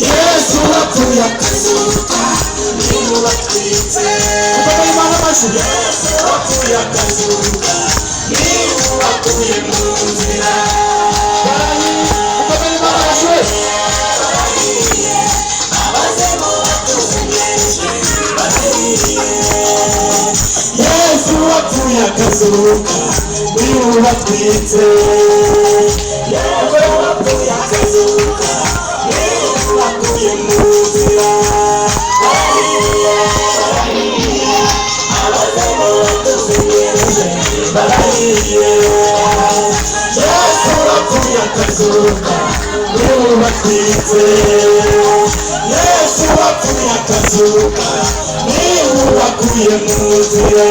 Yesu wapfuye akazuka niwe watwitse. Yesu wapfuye akazuka niwe wakuye mu nzira. Abazimu batuzengereje barahiye. Yesu wapfuye akazuka niwe watwitse. Yesu wapfuye akazuka wakuye mu nzira. Abazimu batuzengereje barahiye. Yesu wapfuye akazuka niwe watwitse. Yesu wapfuye akazuka niwe wakuye mu nzira.